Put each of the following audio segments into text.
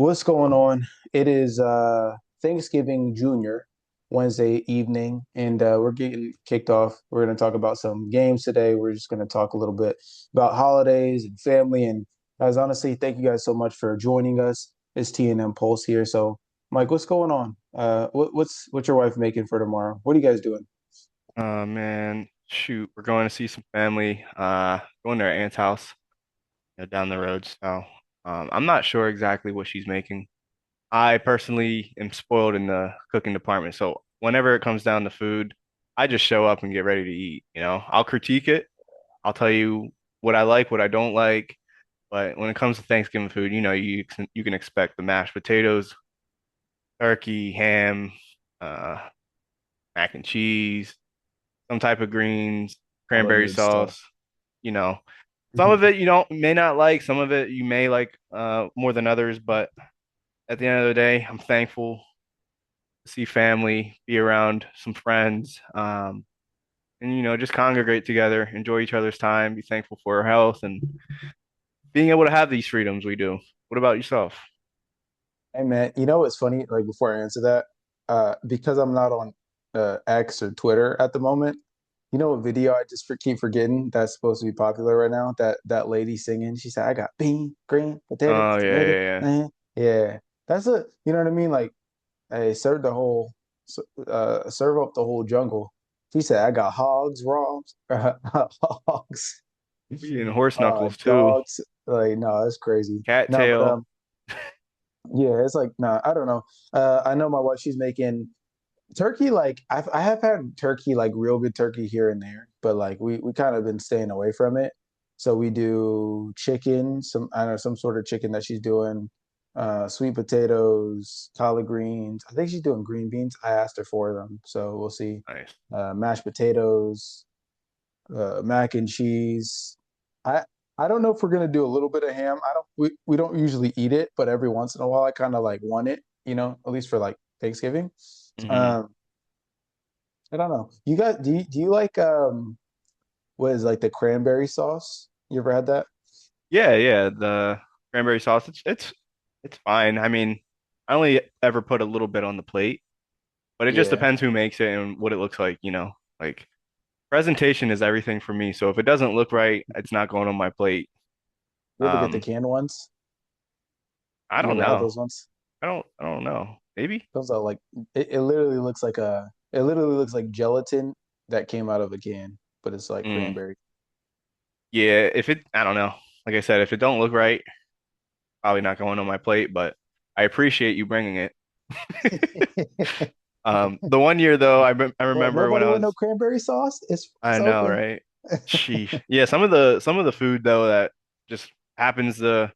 What's going on? It is Thanksgiving Junior Wednesday evening, and we're getting kicked off. We're going to talk about some games today. We're just going to talk a little bit about holidays and family. And guys, honestly, thank you guys so much for joining us. It's T and M Pulse here. So, Mike, what's going on? What's your wife making for tomorrow? What are you guys doing? Man, shoot, we're going to see some family. Going to our aunt's house, down the road. So, I'm not sure exactly what she's making. I personally am spoiled in the cooking department, so whenever it comes down to food, I just show up and get ready to eat. I'll critique it. I'll tell you what I like, what I don't like. But when it comes to Thanksgiving food, you can expect the mashed potatoes, turkey, ham, uh, mac and cheese, some type of greens, All the cranberry good stuff. sauce. You know, some of it you don't may not like, some of it you may like more than others, but at the end of the day, I'm thankful to see family, be around some friends, and just congregate together, enjoy each other's time, be thankful for our health and being able to have these freedoms we do. What about yourself? Hey man, you know what's funny? Like before I answer that, because I'm not on X or Twitter at the moment, you know what video I just keep forgetting that's supposed to be popular right now? That lady singing. She said, "I got bean, green, potato, Oh, yeah, tomato." yeah, yeah. Yeah, that's a you know what I mean? Like, hey, serve up the whole jungle. She said, "I got hogs, rogs, hogs, We eating horse knuckles too. dogs." Like, no, that's crazy. No, but Cattail. yeah, it's like no, I don't know. I know my wife. She's making turkey. Like I have had turkey, like real good turkey here and there, but like we kind of been staying away from it. So we do chicken, some I don't know some sort of chicken that she's doing. Sweet potatoes, collard greens. I think she's doing green beans. I asked her for them, so we'll see. Nice. Mashed potatoes, mac and cheese. I I don't know if we're gonna do a little bit of ham. I don't we don't usually eat it, but every once in a while I kind of like want it, at least for like Thanksgiving. Hmm. Um, I don't know. You guys do you like what is like the cranberry sauce? You ever had that? Yeah, yeah. The cranberry sauce, it's fine. I mean, I only ever put a little bit on the plate, but it just Yeah. depends who makes it and what it looks like. Like presentation is everything for me. So if it doesn't look right, it's not going on my plate. You ever get the Um, canned ones? I You don't ever had know. those ones? I don't know. Maybe. Those are like it literally looks like it literally looks like gelatin that came out of a can, but it's like Mm, cranberry. yeah, I don't know. Like I said, if it don't look right, probably not going on my plate, but I appreciate you bringing it. The one year though, I What? remember when Nobody I want no was cranberry sauce? It's I know, open. right? Sheesh. Yeah, some of the food though that just happens to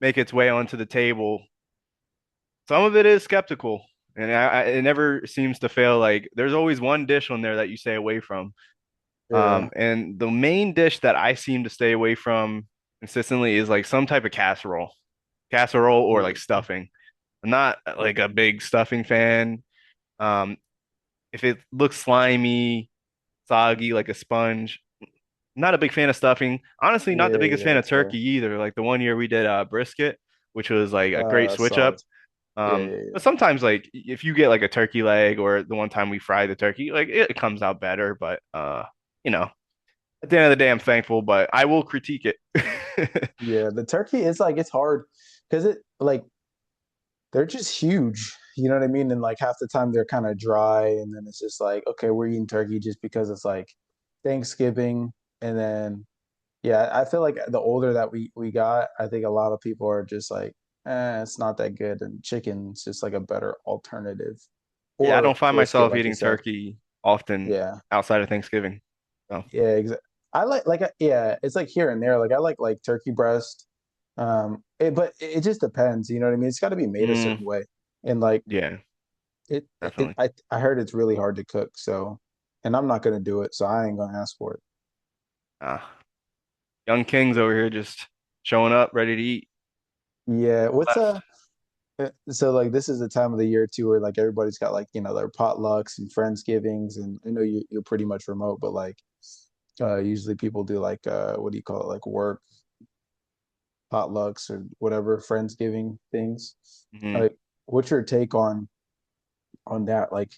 make its way onto the table. Some of it is skeptical, and it never seems to fail. Like there's always one dish on there that you stay away from. Yeah. And the main dish that I seem to stay away from consistently is like some type of casserole or like Ooh. stuffing. I'm not like a big stuffing fan. Um, if it looks slimy, soggy like a sponge, not a big fan of stuffing. Honestly, not the Yeah, biggest yeah, fan of that's fair. turkey either. Like the one year we did brisket, which was like a great That's switch up. solid. Yeah, yeah, But yeah. sometimes like if you get like a turkey leg or the one time we fried the turkey, like it comes out better. But you know, at the end of the day, I'm thankful, but I will critique it. Yeah, the turkey is like it's hard because it like they're just huge. You know what I mean? And like half the time they're kind of dry, and then it's just like, okay, we're eating turkey just because it's like Thanksgiving. And then yeah, I feel like the older that we got, I think a lot of people are just like, it's not that good, and chicken's just like a better alternative. Yeah, I don't Or find brisket, myself like you eating said. turkey often Yeah. outside of Thanksgiving. So, Yeah, exactly. I yeah, it's like here and there. Like I like turkey breast. But it just depends, you know what I mean? It's got to be made a mm, certain way. And like yeah, definitely. I heard it's really hard to cook, so and I'm not gonna do it, so I ain't gonna ask for it. Uh, young kings over here just showing up, ready to eat. Yeah, what's Left. so like this is the time of the year too where like everybody's got like, their potlucks and friendsgivings, and I know you're pretty much remote, but like usually people do like what do you call it? Like work. potlucks or whatever, Friendsgiving things. Hmm. Like, what's your take on that? Like,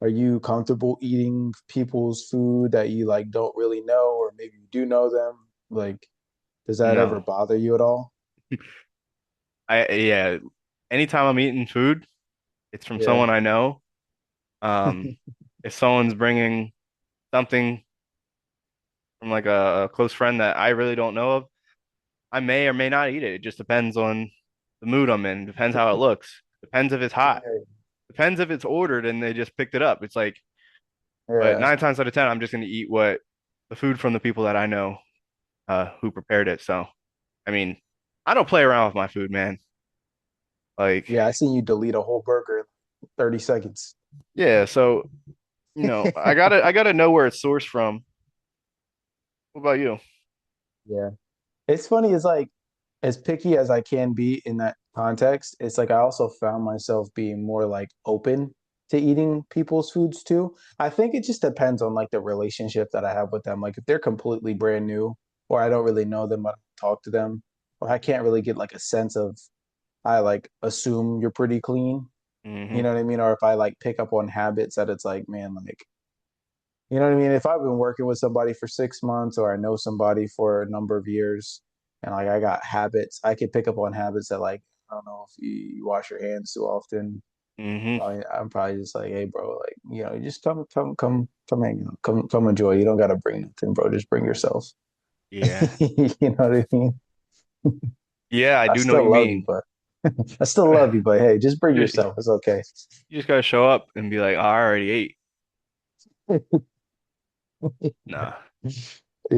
are you comfortable eating people's food that you like don't really know, or maybe you do know them? Like, does that ever No. bother you at all? Yeah. Anytime I'm eating food, it's from Yeah. someone I know. Um, if someone's bringing something from like a close friend that I really don't know of, I may or may not eat it. It just depends on the mood I'm in. Depends how it looks. Depends if it's hot. Yeah. Depends if it's ordered and they just picked it up. It's like, but Yeah. 9 times out of 10, I'm just gonna eat what the food from the people that I know who prepared it. So, I mean, I don't play around with my food, man. Like, Yeah, I seen you delete a whole burger in 30 seconds. yeah. So, I gotta know where it's sourced from. What about you? Yeah. It's funny, it's like as picky as I can be in that context, it's like I also found myself being more like open to eating people's foods too. I think it just depends on like the relationship that I have with them. Like if they're completely brand new or I don't really know them, I don't talk to them, or I can't really get like a sense of I like assume you're pretty clean. You Hmm. know what I mean? Or if I like pick up on habits that it's like, man, like you know what I mean? If I've been working with somebody for 6 months or I know somebody for a number of years and like I got habits, I could pick up on habits that like, I don't know if you wash your hands too often. Hmm. I'm probably just like, hey bro, like, you just come hang out. Come enjoy. You don't gotta bring nothing, bro. Just bring yourself. Yeah. You know what I mean? Yeah, I I do know what still you love you, mean. but I still love you, but hey, just bring You yourself. It's okay. you just gotta show up and be like, oh, I already ate. Nah.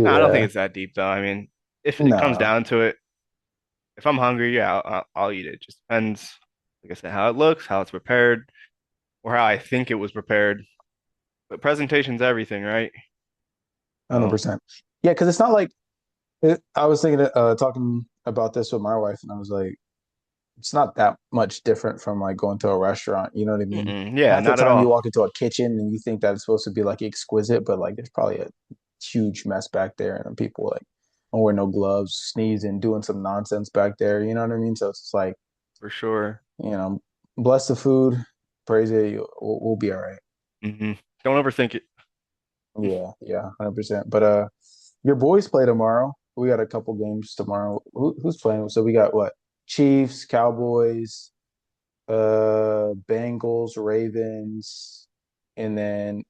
Nah, I don't think Yeah. it's that deep though. I mean, if it comes No, down to it, if I'm hungry, yeah, I'll eat it. Just depends, like I said, how it looks, how it's prepared, or how I think it was prepared. But presentation's everything, right? So, 100%. Yeah, because it's not like I was thinking, talking about this with my wife, and I was like, it's not that much different from like going to a restaurant. You know what I mean? mm-mm, yeah, Half the not at time you all, walk into a kitchen and you think that it's supposed to be like exquisite, but like there's probably a huge mess back there, and then people like don't wear no gloves, sneezing, doing some nonsense back there. You know what I mean? So it's like, for sure. you know, bless the food, praise it, we'll be all right. Hmm. Don't overthink it. Yeah, yeah, 100%. But your boys play tomorrow. We got a couple games tomorrow. Who's playing? So we got what? Chiefs, Cowboys, Bengals, Ravens, and then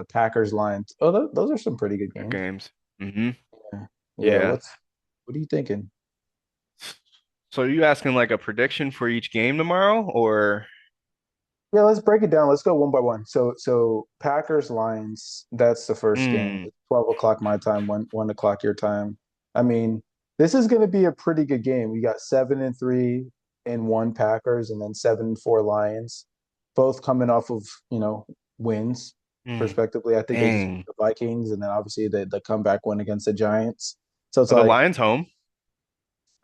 Packers, Lions. Oh, those are some pretty good Good games. games. Hmm. Yeah. Yeah, Yeah. what are you thinking? So are you asking like a prediction for each game tomorrow, or? Yeah, let's break it down. Let's go one by one. So Packers, Lions, that's the first game. Mm, It's 12 o'clock my time, one o'clock your time. I mean, this is gonna be a pretty good game. We got 7-3 and one Packers and then 7-4 Lions, both coming off of, wins, mm, respectively. I think they just beat dang. the Vikings and then obviously the comeback win against the Giants. So it's Are the like, Lions home?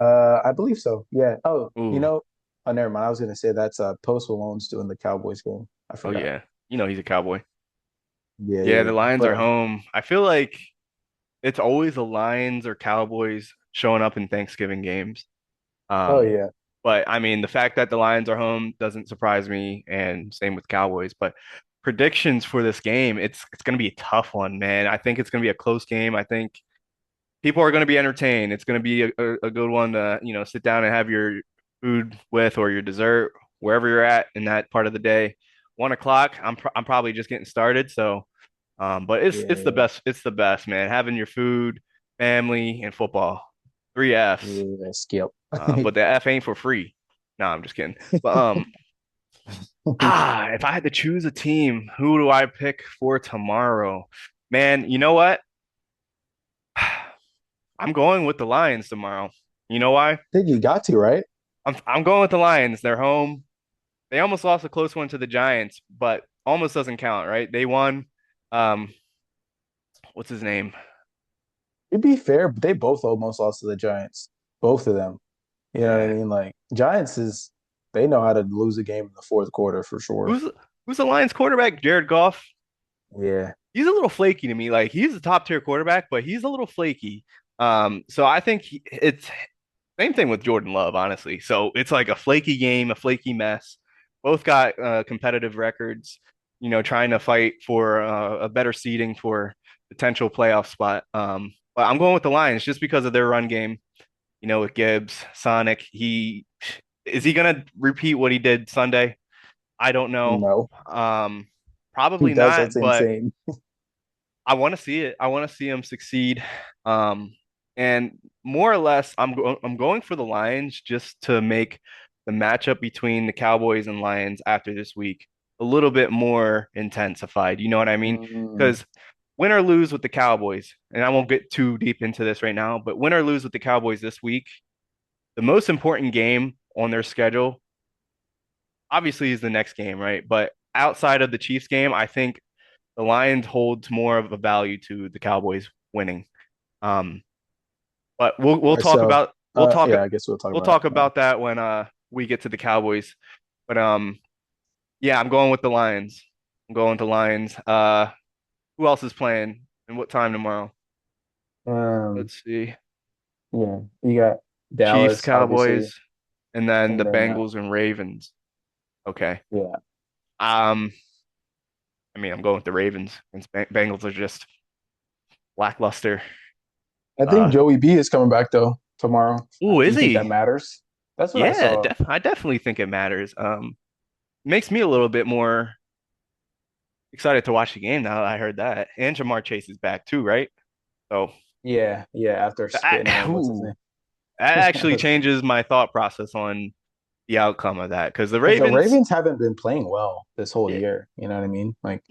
I believe so. Yeah. Oh, Ooh. oh, never mind. I was gonna say that's Post Malone's doing the Cowboys game. I Oh forgot. yeah. You know he's a Cowboy. Yeah, Yeah, yeah, the yeah. Lions But are home. I feel like it's always the Lions or Cowboys showing up in Thanksgiving games. oh Um, yeah, but I mean, the fact that the Lions are home doesn't surprise me, and same with Cowboys. But predictions for this game, it's going to be a tough one, man. I think it's going to be a close game. I think people are going to be entertained. It's going to be a good one to, sit down and have your food with or your dessert wherever you're at in that part of the day. 1 o'clock, I'm probably just getting started. So, but it's the yeah, best. It's the best, man. Having your food, family, and football. Three F's. yeah. Skip. But the F ain't for free. No, I'm just kidding. But if I had to choose a team, who do I pick for tomorrow? Man, you know what? I'm going with the Lions tomorrow. You know why? Think you got to, right? I'm going with the Lions. They're home. They almost lost a close one to the Giants, but almost doesn't count, right? They won. Um, what's his name? To be fair, they both almost lost to the Giants. Both of them. You know what I Yeah. mean? Like Giants they know how to lose a game in the fourth quarter for sure. Who's who's the Lions quarterback? Jared Goff. Yeah. He's a little flaky to me. Like he's a top tier quarterback, but he's a little flaky. So I think it's Same thing with Jordan Love, honestly. So it's like a flaky game, a flaky mess. Both got competitive records, trying to fight for a better seeding for potential playoff spot. But I'm going with the Lions just because of their run game. With Gibbs, Sonic. Is he gonna repeat what he did Sunday? I don't know. No, he Probably does. not, That's but insane. I want to see it. I want to see him succeed. Um, and more or less, I'm going for the Lions just to make the matchup between the Cowboys and Lions after this week a little bit more intensified. You know what I mean? Mm, Because win or lose with the Cowboys, and I won't get too deep into this right now, but win or lose with the Cowboys this week, the most important game on their schedule obviously is the next game, right? But outside of the Chiefs game, I think the Lions holds more of a value to the Cowboys winning. Um, but we'll talk so, about we'll talk yeah, I guess we'll talk we'll about talk about that when we get to the Cowboys. But yeah, I'm going with the Lions. I'm going with the Lions. Who else is playing and what time tomorrow? it. Let's see. Yeah, you got Chiefs, Dallas, obviously, Cowboys, and then the and then Bengals and Ravens. Okay. yeah, Um, I mean, I'm going with the Ravens. And Bengals are just lackluster. I think Uh, Joey B is coming back though tomorrow. ooh, Do is you think that he? matters? That's what I Yeah, saw. I definitely think it matters. Makes me a little bit more excited to watch the game now that I heard that. And Jamar Chase is back too, right? So Yeah, yeah. After that, spitting on what's his ooh, name, that actually changes my thought process on the outcome of that. Because the because the Ravens, Ravens haven't been playing well this whole yeah, year. You know what I mean? Like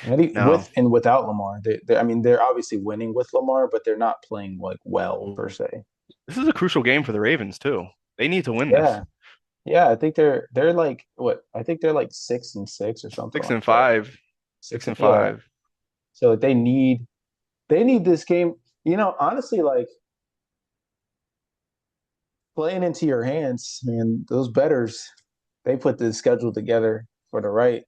no, with and without Lamar, I mean, they're obviously winning with Lamar, but they're not playing like well per ooh, se. this is a crucial game for the Ravens too. They need to win this. Yeah, yeah. I think they're like what? I think they're like 6-6 or something Six like and that. five, six Six. and Yeah. five. So like, they need this game. Honestly, like playing into your hands, man. Those betters, they put this schedule together for the right.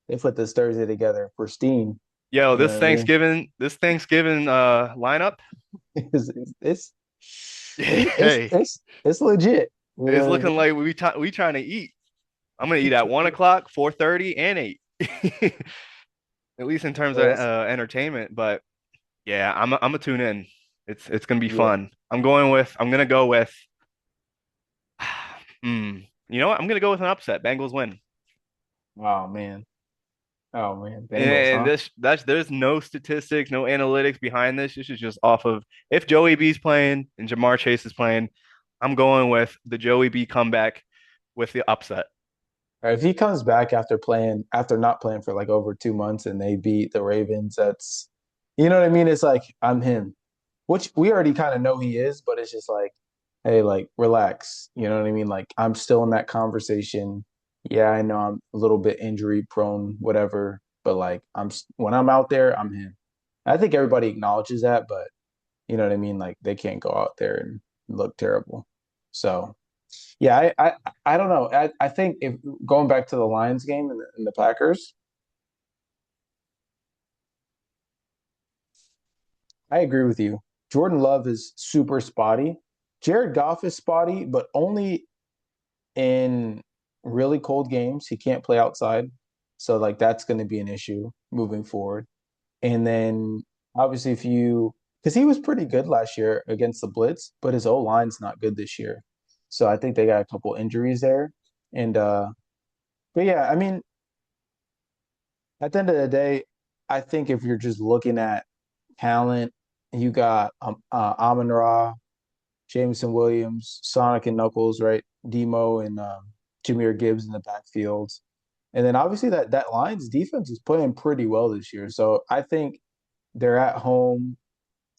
They put this Thursday together pristine. Yo, You know this what I mean? Thanksgiving lineup, It's it's it's it's hey, it's, it's legit. You it's know what I looking mean? like we trying to eat. I'm gonna eat at 1 o'clock, 4:30, and 8. At least in terms of Yes. entertainment. But yeah, I'm gonna tune in. It's gonna be Yeah. fun. I'm gonna go with you know what? I'm gonna go with an upset. Bengals win. Oh man. Oh man. Bengals, And huh? there's no statistics, no analytics behind this. This is just off of if Joey B's playing and Jamar Chase is playing, I'm going with the Joey B comeback with the upset. All right, if he comes back after not playing for like over 2 months and they beat the Ravens, that's you know what I mean? It's like I'm him. Which we already kind of know he is, but it's just like, hey, like relax. You know what I mean? Like I'm still in that conversation. Yeah, I know I'm a little bit injury prone, whatever, but like when I'm out there, I'm him. I think everybody acknowledges that, but you know what I mean? Like they can't go out there and look terrible. So yeah, I don't know. I think if going back to the Lions game and the Packers, I agree with you. Jordan Love is super spotty. Jared Goff is spotty, but only in really cold games. He can't play outside. So like that's going to be an issue moving forward. And then obviously if you because he was pretty good last year against the Blitz, but his O line's not good this year. So I think they got a couple injuries there. And but yeah, I mean, at the end of the day, I think if you're just looking at talent, you got Amon-Ra, Jameson Williams, Sonic and Knuckles, right? Demo and Jameer Gibbs in the backfield. And then obviously that Lions defense is playing pretty well this year. So I think they're at home.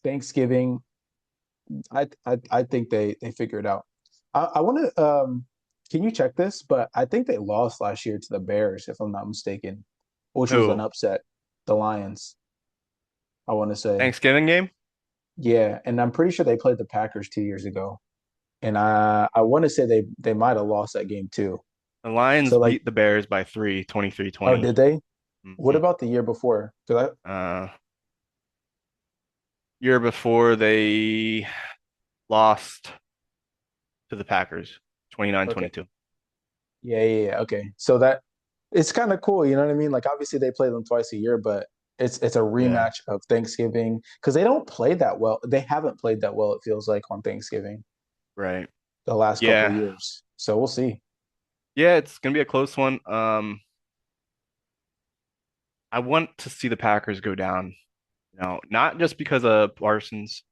Thanksgiving, I think they figure it out. I want to can you check this? But I think they lost last year to the Bears, if I'm not mistaken, which was an Who? upset. The Lions, I want to say. Thanksgiving game? Yeah, and I'm pretty sure they played the Packers 2 years ago. And I want to say they might have lost that game too. The Lions So like, beat the Bears by 3, oh, 23-20. did they? What Mm-hmm. about the year before? Because Uh, year before they lost. to the Packers, 29 Okay. 22. Yeah. Okay. So that it's kind of cool, you know what I mean? Like obviously they play them twice a year, but it's a Yeah, rematch of Thanksgiving because they don't play that well. They haven't played that well, it feels like, on Thanksgiving right. the last couple of Yeah. years. So we'll see. Yeah, it's gonna be a close one. I want to see the Packers go down, not just because of Parsons,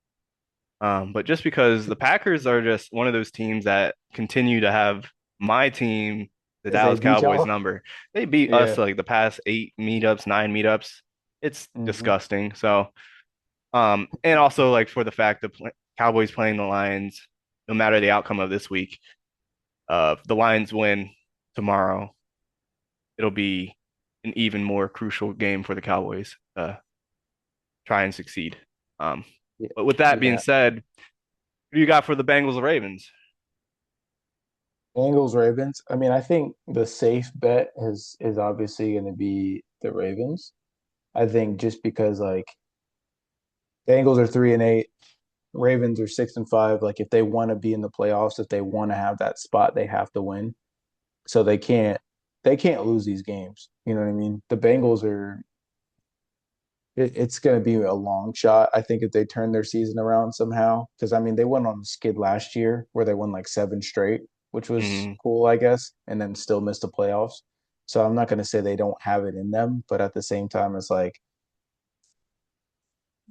but just because the Packers are just one of those teams that continue to have my team, the Because they Dallas beat Cowboys y'all. number. They beat us Yeah. like the past eight meetups, nine meetups. It's Hmm. disgusting. So, and also like for the fact that Cowboys playing the Lions, no matter the outcome of this week, the Lions win tomorrow, it'll be an even more crucial game for the Cowboys to try and succeed. Um, Yeah. but with that being Yeah. said, who do you got for the Bengals Ravens? Bengals, Ravens. I mean, I think the safe bet is obviously going to be the Ravens. I think just because like Bengals are 3-8, Ravens are 6-5. Like if they want to be in the playoffs, if they want to have that spot, they have to win. So they can't lose these games. You know what I mean? The Bengals are it's going to be a long shot. I think if they turn their season around somehow, because I mean they went on a skid last year where they won like seven straight, which was Mm, cool, I guess, and then still missed the playoffs. So I'm not going to say they don't have it in them, but at the same time, it's like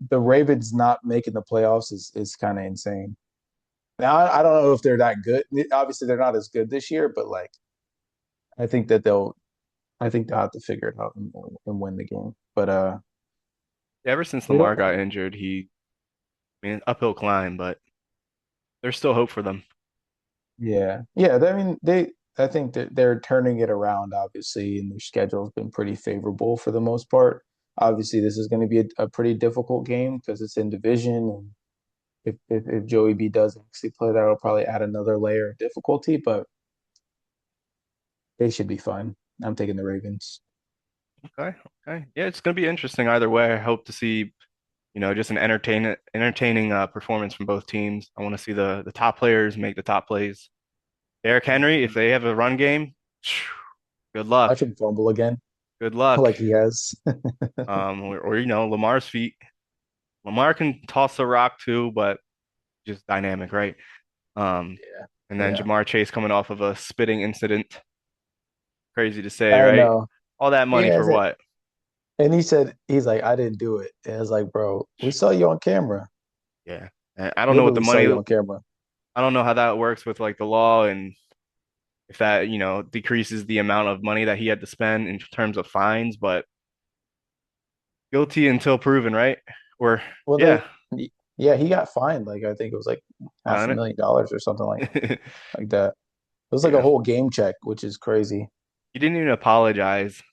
the Ravens not making the playoffs is kind of insane. Now I don't know if they're that good. Obviously, they're not as good this year, but like I think that I think they'll have to figure it out and win the game. But ever since they Lamar don't. got injured, I mean, uphill climb, but there's still hope for them. Yeah. I mean, I think that they're turning it around, obviously, and their schedule's been pretty favorable for the most part. Obviously, this is going to be a pretty difficult game because it's in division, and if Joey B does actually play, that'll probably add another layer of difficulty. But they should be fine. I'm taking the Ravens. Okay, okay. Yeah, it's gonna be interesting either way. I hope to see, just an entertaining performance from both teams. I want to see the top players make the top plays. Derrick Henry, if they have a run game, good luck. Watch him fumble again, Good luck. like he has. Or Lamar's feet. Lamar can toss a rock too, but just dynamic, right? Um, Yeah, and then yeah. Jamar Chase coming off of a spitting incident. Crazy to say, I right? know. All that He money for has it, what? and he said he's like, I didn't do it. And it's like, bro, we saw you on camera. Yeah. And I don't know what the Literally saw money, you on camera. I don't know how that works with like the law and if that, decreases the amount of money that he had to spend in terms of fines, but guilty until proven, right? Or Well, yeah, yeah, he got fined. Like I think it was like half a done million dollars or something it. like that. It was like a Yeah. whole game check, which is crazy. He didn't even apologize to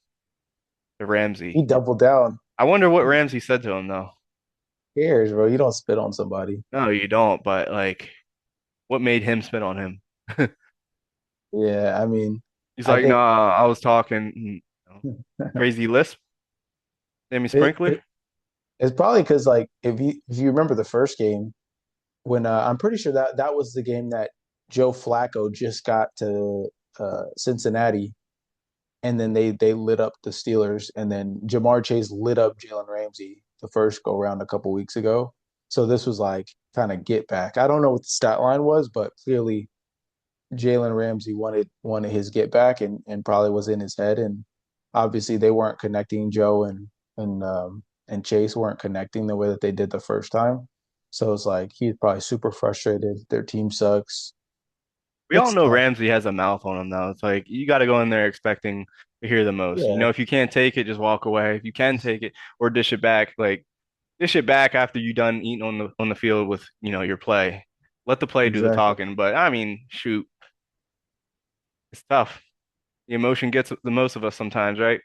He Ramsey. doubled down. I wonder what Who Ramsey said to him though. cares, bro? You don't spit on somebody. No, you don't, but like what made him spit on him? Yeah, I mean, He's I like, think "Nah, I was talking, crazy lisp, Sammy it, Sprinkler." it it's probably because like if you remember the first game when I'm pretty sure that was the game that Joe Flacco just got to Cincinnati, and then they lit up the Steelers, and then Jamar Chase lit up Jalen Ramsey the first go round a couple weeks ago. So this was like kind of get back. I don't know what the stat line was, but clearly Jalen Ramsey wanted his get back and probably was in his head. And obviously they weren't connecting. Joe and Chase weren't connecting the way that they did the first time. So it's like he's probably super frustrated. Their team sucks. We all It's know tough. Ramsey has a mouth on him though. It's like you got to go in there expecting to hear the most. Yeah, If you can't take it, just walk away. If you can take it or dish it back, like dish it back after you done eating on the field with, your play. Let the play do the exactly. talking. But I mean, shoot, it's tough. The emotion gets the most of us sometimes, right?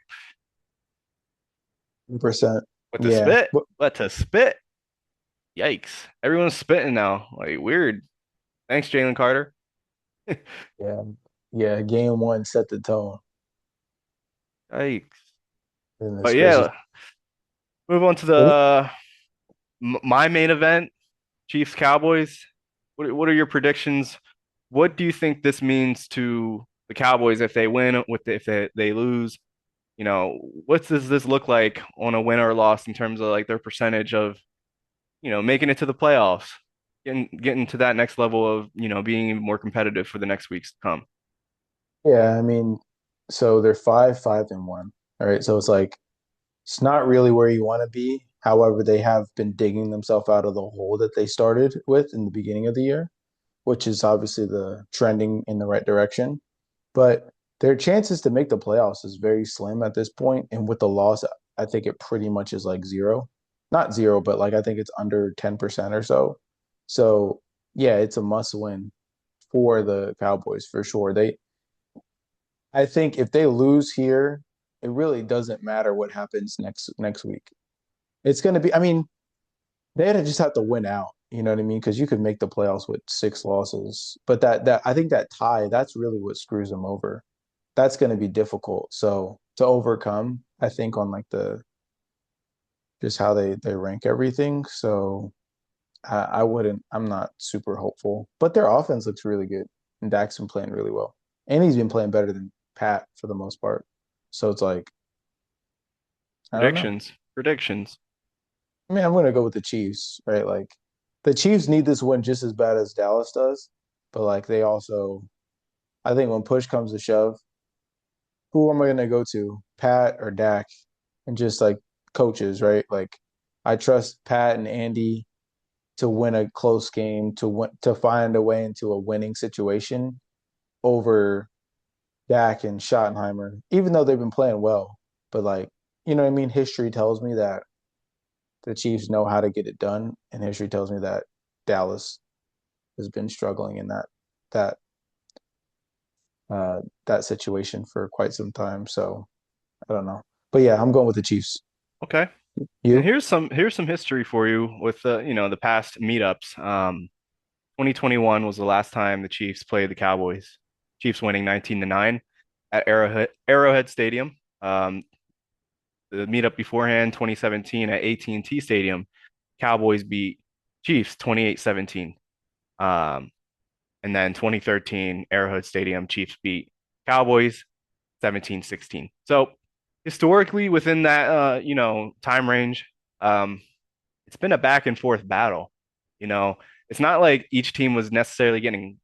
100%. But to Yeah. spit, but to spit, yikes. Everyone's spitting now. Like weird. Thanks, Jalen Carter. Yeah. Yeah. Game one set the tone. Yikes. Goodness But gracious. yeah, move on to the Any, my main event, Chiefs Cowboys. What are your predictions? what do you think this means to the Cowboys if they win, if they lose? You know, what does this look like on a win or loss in terms of like their percentage of, making it to the playoffs, getting to that next level of, being even more competitive for the next weeks to come. Yeah, I mean, so they're 5-5-1. All right. So it's like it's not really where you want to be. However, they have been digging themselves out of the hole that they started with in the beginning of the year, which is obviously the trending in the right direction. But their chances to make the playoffs is very slim at this point. And with the loss, I think it pretty much is like zero. Not zero, but like I think it's under 10% or so. So yeah, it's a must win for the Cowboys for sure. I think if they lose here, it really doesn't matter what happens next week. It's going to be, I mean, they just have to win out. You know what I mean? Because you could make the playoffs with 6 losses, but that I think that tie, that's really what screws them over. That's going to be difficult. So to overcome, I think on like the just how they rank everything. So I wouldn't. I'm not super hopeful, but their offense looks really good, and Dak's been playing really well, and he's been playing better than Pat for the most part. So it's like I don't know. Predictions. I mean, I'm gonna go with the Chiefs, right? Like the Chiefs need this win just as bad as Dallas does, but like they also, I think when push comes to shove, who am I gonna go to, Pat or Dak, and just like coaches, right? Like I trust Pat and Andy to win a close game, to find a way into a winning situation over Dak and Schottenheimer, even though they've been playing well. But like, you know what I mean? History tells me that the Chiefs know how to get it done, and history tells me that Dallas has been struggling in that that situation for quite some time. So I don't know, but yeah, I'm going with the Chiefs. Okay. And You? here's some history for you with the past meetups. 2021 was the last time the Chiefs played the Cowboys. Chiefs winning 19-9 at Arrowhead Stadium. The meetup beforehand, 2017 at AT&T Stadium, Cowboys beat Chiefs 28-17. Um, and then 2013 Arrowhead Stadium, Chiefs beat Cowboys 17-16. So historically within that time range, um, it's been a back and forth battle. You know, it's not like each team was necessarily getting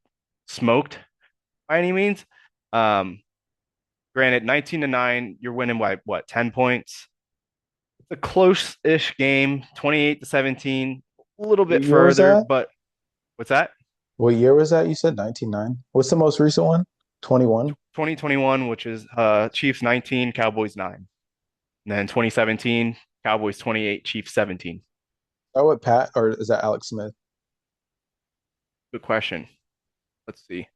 smoked by any means. Um, Granted, 19-9, you're winning by what, 10 points? It's a close-ish game, 28-17, a little What bit year was further, that? but what's that? What year was that? You said 19-9. What's the most recent one? 21. 2021, which is Chiefs 19, Cowboys 9. And then 2017, Cowboys 28, Chiefs 17. Oh, what Pat or is that Alex Smith? Good question. Let's see.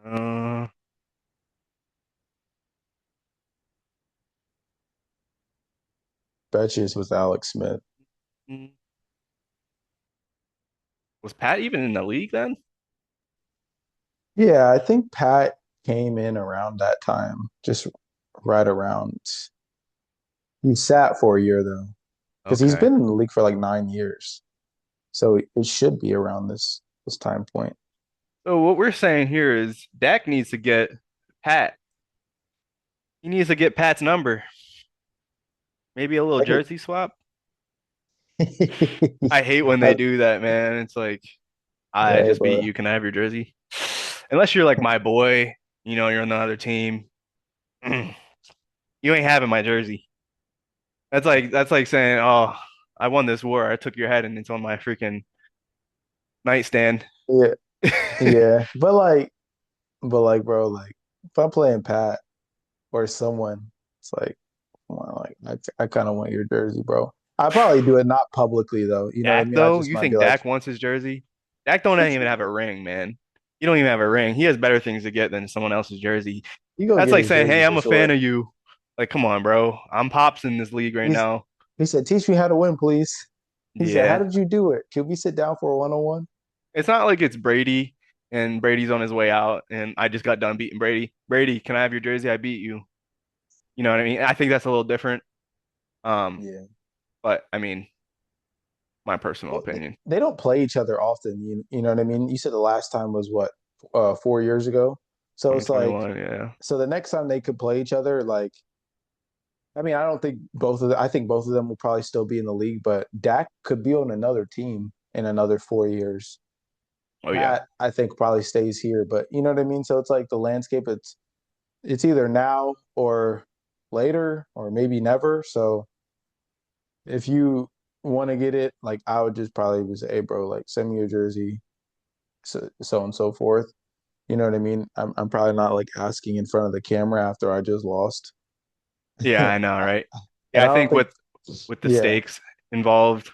Uh, Bet you it's with Alex Smith. was Pat even in the league then? Yeah, I think Pat came in around that time, just right around. He sat for a year though, because he's Okay. been in the league for like 9 years, so it should be around this time point. So what we're saying here is Dak needs to get Pat. He needs to get Pat's number. Maybe a little I could, jersey swap. I hate when they I, do that, man. It's like, I hey, just beat bro. you. Can I have your jersey? Unless you're like my boy, you're on the other team. You ain't having my jersey. That's like saying, "Oh, I won this war. I took your head and it's on my freaking nightstand." Yeah, yeah, but like, bro, like if I'm playing Pat or someone, it's like, come on, like I kind of want your jersey, bro. I probably do it not publicly though. You know what I Dak mean? I though, just you might be think like, Dak wants his jersey? Dak don't even have a ring, man. You don't even have a ring. He has better things to get than someone else's jersey. you gonna That's get like his saying, jersey "Hey, for I'm a fan sure. of you." Like, come on, bro. I'm pops in this league right He's now. he said, teach me how to win, please. He said, how Yeah. did you do it? Can we sit down for a 1-on-1? It's not like it's Brady and Brady's on his way out and I just got done beating Brady. Brady, can I have your jersey? I beat you. You know what I mean? I think that's a little different. Um, Yeah. but I mean, my personal Well, opinion. they don't play each other often. You know what I mean? You said the last time was what, 4 years ago. So it's like, 2021, yeah. so the next time they could play each other, like, I mean, I don't think both of them, I think both of them will probably still be in the league, but Dak could be on another team in another 4 years. Oh yeah. Pat, I think probably stays here, but you know what I mean? So it's like the landscape, it's either now or later or maybe never. So if you want to get it, like I would just probably just say, hey, bro, like send me your jersey, so and so forth. You know what I mean? I'm probably not like asking in front of the camera after I just lost. Yeah, And I know, right? Yeah, I I don't think think, with the yeah, stakes involved,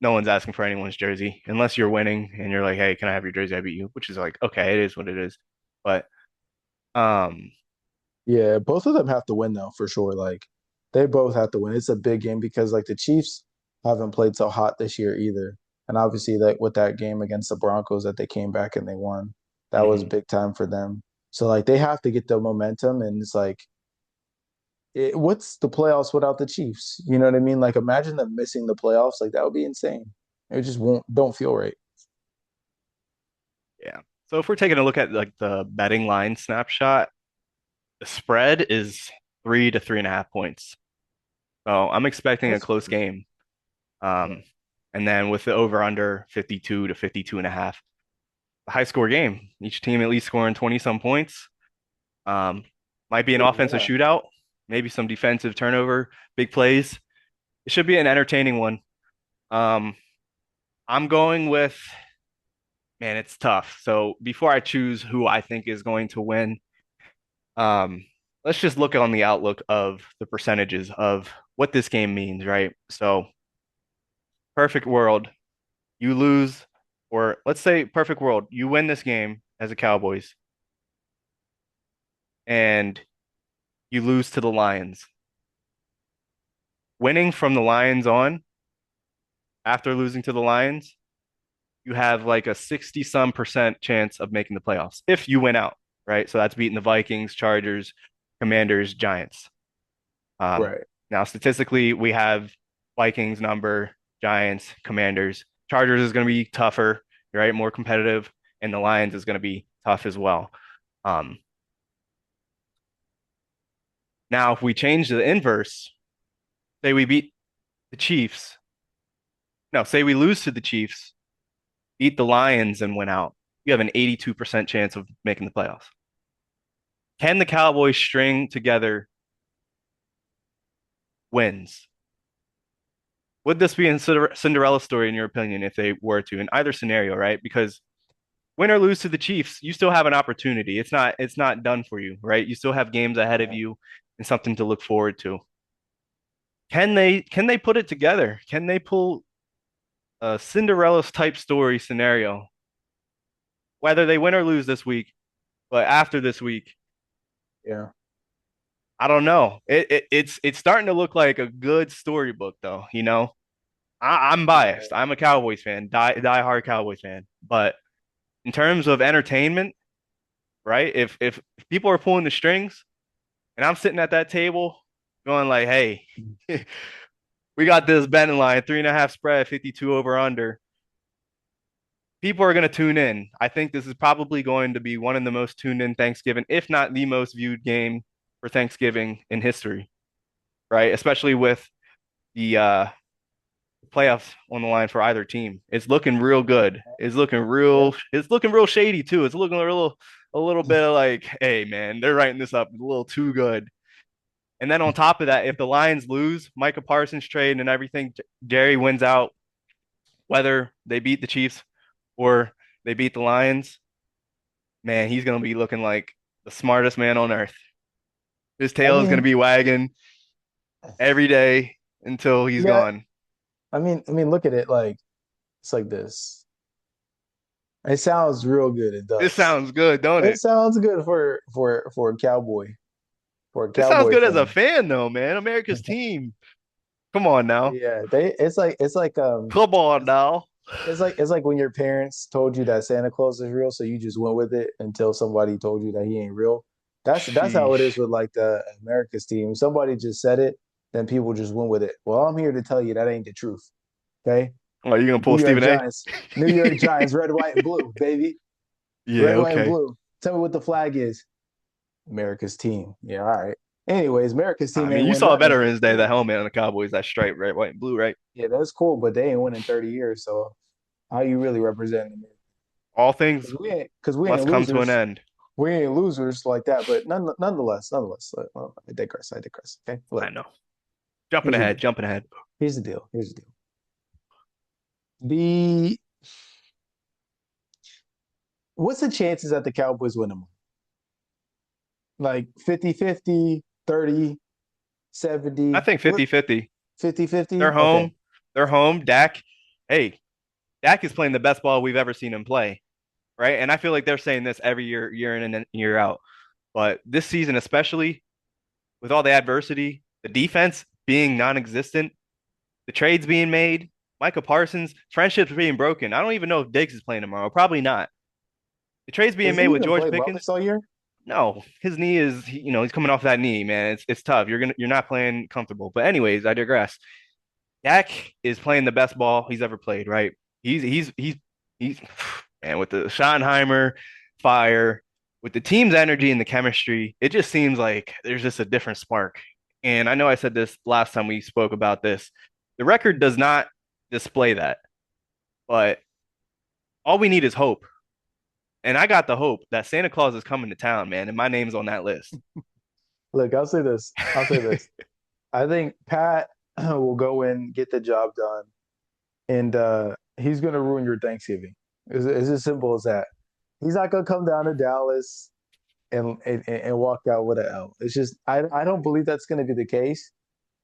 no one's asking for anyone's jersey unless you're winning and you're like, "Hey, can I have your jersey? I beat you," which is like, okay, it is what it is. But um, yeah, both of them have to win though, for sure. Like they both have to win. It's a big game because like the Chiefs haven't played so hot this year either. And obviously that with that game against the Broncos that they came back and they won, that was mhm. big time for them. So like they have to get the momentum and it's like what's the playoffs without the Chiefs? You know what I mean? Like imagine them missing the playoffs, like that would be insane. It just won't don't feel right. Yeah. So if we're taking a look at like the betting line snapshot, the spread is 3 to 3.5 points. So I'm expecting a That's close game. yeah. Um, and then with the over under 52 to 52 and a half, a high score game. Each team at least scoring 20 some points. Um, might be an Oh offensive yeah. shootout, maybe some defensive turnover, big plays. It should be an entertaining one. Um, I'm going with, man, it's tough. So before I choose who I think is going to win, um, let's just look on the outlook of the percentages of what this game means, right? So perfect world, you lose, or let's say perfect world, you win this game as a Cowboys and you lose to the Lions. Winning from the Lions on after losing to the Lions, you have like a 60 some percent chance of making the playoffs if you win out, right? So that's beating the Vikings, Chargers, Commanders, Giants. Um, Right. now, statistically, we have Vikings number, Giants, Commanders. Chargers is going to be tougher, right? More competitive, and the Lions is going to be tough as well. Um, now, if we change to the inverse, say we beat the Chiefs, no, say we lose to the Chiefs, beat the Lions, and win out, you have an 82% chance of making the playoffs. Can the Cowboys string together wins? Would this be a Cinderella story in your opinion if they were to in either scenario, right? Because win or lose to the Chiefs, you still have an opportunity. It's not done for you, right? You still have games ahead of Yeah. you and something to look forward to. Can they put it together? Can they pull a Cinderella's type story scenario? Whether they win or lose this week, but after this week, Yeah. I don't know. It's starting to look like a good storybook though, you know? I'm Yeah. biased. I'm a Cowboys fan, die hard Cowboys fan. But in terms of entertainment, right? If people are pulling the strings and I'm sitting at that table going like, hey, we got this betting line, 3.5 spread, 52 over under. People are going to tune in. I think this is probably going to be one of the most tuned in Thanksgiving, if not the most viewed game for Thanksgiving in history, right? Especially with the playoffs on the line for either team. It's looking real good. It's looking Yeah. real. It's looking real shady too. It's looking a little bit of like, hey man, they're writing this up a little too good. And then on top of that, if the Lions lose, Micah Parsons trade and everything, Jerry wins out, whether they beat the Chiefs or they beat the Lions, man, he's gonna be looking like the smartest man on earth. His I tail is gonna mean, be wagging every day until he's yeah, gone. I mean, look at it like it's like this. It sounds real good. It This does. sounds good, don't It it? sounds good for for a This sounds cowboy good as a fan. fan, though, man. America's team. Come on now. Yeah, they it's like Come on it's, now. it's like when your parents told you that Santa Claus is real, so you just went with it until somebody told you that he ain't real. That's how it is Sheesh. with like the America's team. Somebody just said it, then people just went with it. Well, I'm here to tell you that ain't the truth. Okay. Oh, you gonna New pull York Stephen A? Giants. New York Giants, red, white, and blue, baby. Yeah, Red, white, and okay. blue. Tell me what the flag is. America's team. Yeah, all right. Anyways, America's I team mean, ain't you win saw nothing. Veterans Day, the helmet on the Cowboys, that stripe, red, white, and blue, right? Yeah, that's cool, but they ain't winning 30 years. So how you really representing them? All things Because we must ain't come to an losers. end. We ain't losers like that. But nonetheless, I digress. I digress. Okay, I look, know. Jumping here's the ahead, deal. jumping ahead. Here's the deal. Here's the deal. The What's the chances that the Cowboys win them? Like 50-50, 30, I 70. think What 50-50. 50-50? They're Okay. home. They're home. Dak, hey, Dak is playing the best ball we've ever seen him play, right? And I feel like they're saying this every year, year in and year out. But this season, especially with all the adversity, the defense being non-existent, the trades being made, Micah Parsons, friendships being broken. I don't even know if Diggs is playing tomorrow. Probably not. The trades being Has made he with even George played Pickens. wellness all year? No, his knee is, he's coming off that knee, man. It's tough. You're not playing comfortable. But anyways, I digress. Dak is playing the best ball he's ever played, right? He's man, with the Schottenheimer fire, with the team's energy and the chemistry, it just seems like there's just a different spark. And I know I said this last time we spoke about this. The record does not display that, but all we need is hope. And I got the hope that Santa Claus is coming to town, man, and my name's on that list. Look, I'll say this. I'll say this. I think Pat will go in, get the job done, and he's gonna ruin your Thanksgiving. It's as simple as that. He's not gonna come down to Dallas and walk out with an L. It's just I don't believe that's gonna be the case.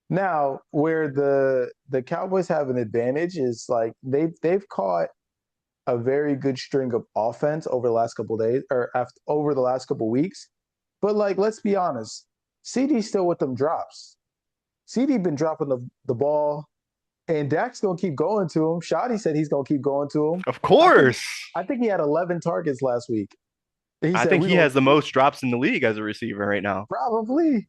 Now, where the Cowboys have an advantage is like they've caught a very good string of offense over the last couple of days or after, over the last couple of weeks. But like, let's be honest, CD's still with them drops. CD been dropping the ball, and Dak's gonna keep going to him. Shoddy said he's gonna keep going to him. Of I think course. I think he had 11 targets last week. He I said think we're he gonna has the most drops in the league as a receiver right now. probably,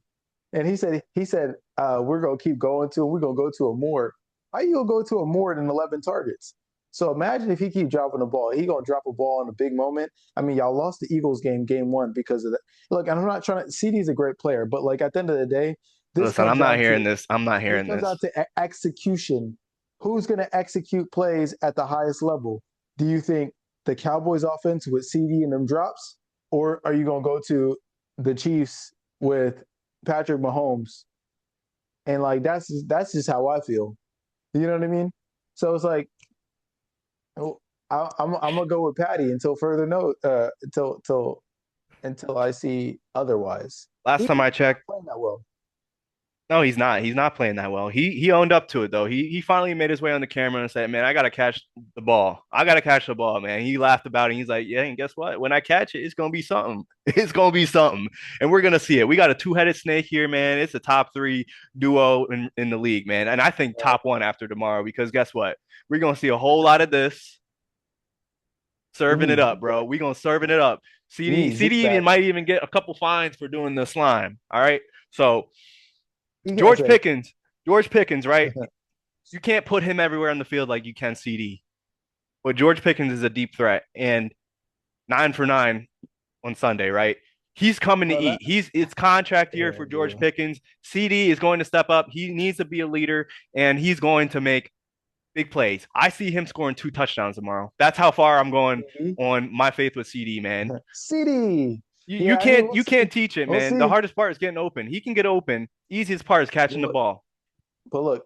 and he said we're gonna keep going to him. We're gonna go to him more. How you gonna go to him more than 11 targets? So imagine if he keep dropping the ball. He gonna drop a ball in a big moment. I mean, y'all lost the Eagles game one because of that. Look, I'm not trying to. CD's a great player, but like at the end of the day, this Listen, comes I'm not down hearing to this. I'm not this hearing comes this. down to execution. Who's going to execute plays at the highest level? Do you think the Cowboys offense with CD and them drops, or are you going to go to the Chiefs with Patrick Mahomes? And like that's just how I feel. You know what I mean? So it's like oh, I'm gonna go with Patty until further note until I see otherwise. Last He's time I not checked, playing that well. no, he's not. He's not playing that well. He owned up to it though. He finally made his way on the camera and said, "Man, I gotta catch the ball. I gotta catch the ball, man." He laughed about it. He's like, "Yeah, and guess what? When I catch it, it's gonna be something. It's gonna be something, and we're gonna see it. We got a two-headed snake here, man. It's a top three duo in the league, man. And I think top one after tomorrow because guess what? We're gonna see a whole lot of this We serving it need up, Zeke bro. back. We gonna serving it up. We CD need Zeke CD even back. might even get a couple fines for doing the slime. All right, so. You gotta George say Pickens, George Pickens, right? You can't put him everywhere on the field like you can CD. But George Pickens is a deep threat, and 9 for 9 on Sunday, right? He's coming to well, eat. It's contract year yeah, for George bro. Pickens. CD is going to step up. He needs to be a leader, and he's going to make big plays. I see him scoring 2 touchdowns tomorrow. That's how far I'm going CD. on my faith with CD, man. CD. You, you Yeah, I mean, can't we'll you see. can't teach it, We'll man. The see. hardest part is getting open. He can get open. Easiest part is catching the Look, ball. but look.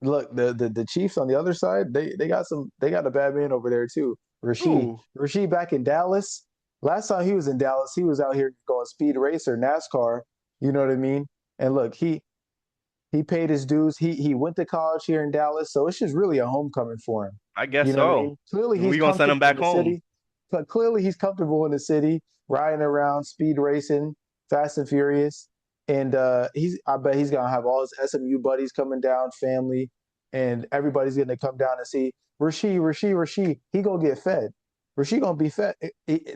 The Chiefs on the other side, they got a bad man over there too. Rasheed. Ooh, Rasheed back in Dallas. Last time he was in Dallas, he was out here going speed racer, NASCAR. You know what I mean? And look, he paid his dues. He went to college here in Dallas, so it's just really a homecoming for him. I guess You know what I so. mean? Clearly, he's We gonna send him comfortable in back the home. city. But clearly, he's comfortable in the city, riding around, speed racing, fast and furious. And I bet he's gonna have all his SMU buddies coming down, family, and everybody's gonna come down and see Rasheed. He gonna get fed. Rasheed gonna be fed.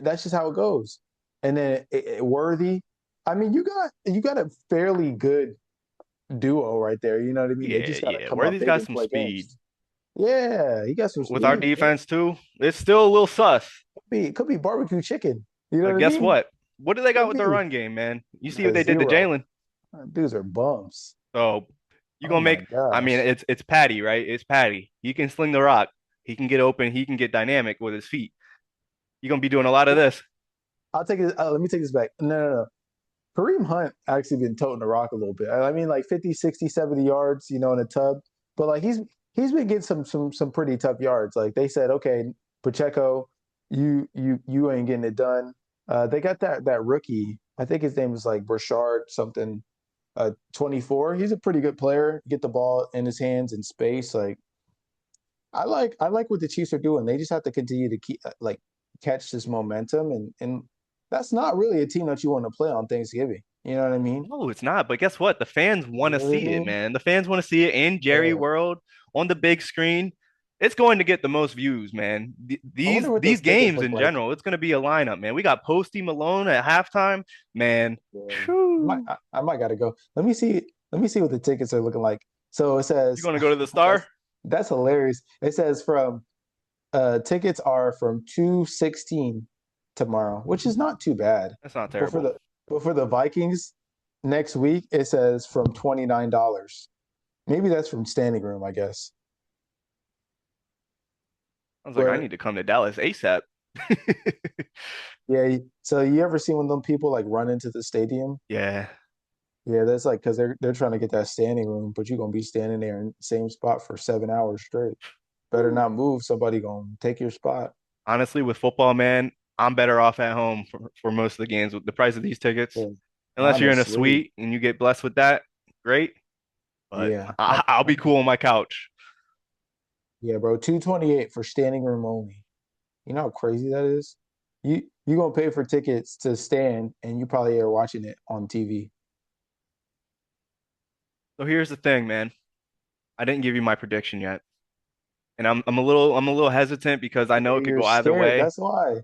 That's just how it goes. And then Worthy. I mean, you got a fairly good duo right there. You know what I mean? They Yeah, just got to yeah. come Where up these big guys and some play speed. games. Yeah, he got some with our speed, man. defense too. It's still a little sus. Could be barbecue chicken. You know But what I guess mean? what? What do they got Could with the be. run game, man? You see what they did to Zero. Jalen. Dudes are bums. So you Oh gonna my make? I mean, gosh. it's Patty, right? It's Patty. He can sling the rock. He can get open. He can get dynamic with his feet. You're gonna be doing a lot of this. I'll take it. Let me take this back. No, no, no. Kareem Hunt actually been toting the rock a little bit. I mean, like 50, 60, 70 yards, in a tub. But like he's been getting some pretty tough yards. Like they said, okay, Pacheco, you ain't getting it done. They got that rookie. I think his name is like Brashard something. 24. He's a pretty good player. Get the ball in his hands in space. Like I like what the Chiefs are doing. They just have to continue to keep like catch this momentum, and that's not really a team that you want to play on Thanksgiving. You know what I mean? No, it's not. But guess what? The fans You want to know what I see it, mean? man. The fans want to see it in Jerry Yeah. World on the big screen. It's going to get the most views, man. I These wonder what these those tickets games look in like. general, it's going to be a lineup, man. We got Posty Malone at halftime, man. Yeah. Phew. I might gotta go. Let me see. Let me see what the tickets are looking like. So it You says going to go to the that's Star? that's hilarious. It says from tickets are from 216 tomorrow, which is not too bad. That's not But for terrible. the but for the Vikings next week, it says from $29. Maybe that's from standing room, I guess. I was like, I But need to come to Dallas ASAP. yeah, so you ever seen when them people like run into the stadium? Yeah. Yeah, that's like because they're trying to get that standing room, but you're gonna be standing there in the same spot for 7 hours straight. Better Whew. not move. Somebody gonna take your spot. Honestly, with football, man, I'm better off at home for most of the games with the price of these tickets. Yeah, Unless you're in a honestly, suite and you get blessed with that, great. But yeah, I'll be cool on my couch. yeah, bro. 228 for standing room only. You know how crazy that is? You gonna pay for tickets to stand, and you probably are watching it on TV. So here's the thing, man. I didn't give you my prediction yet. And I'm a little hesitant because I know it could You're go either scared. way. That's why.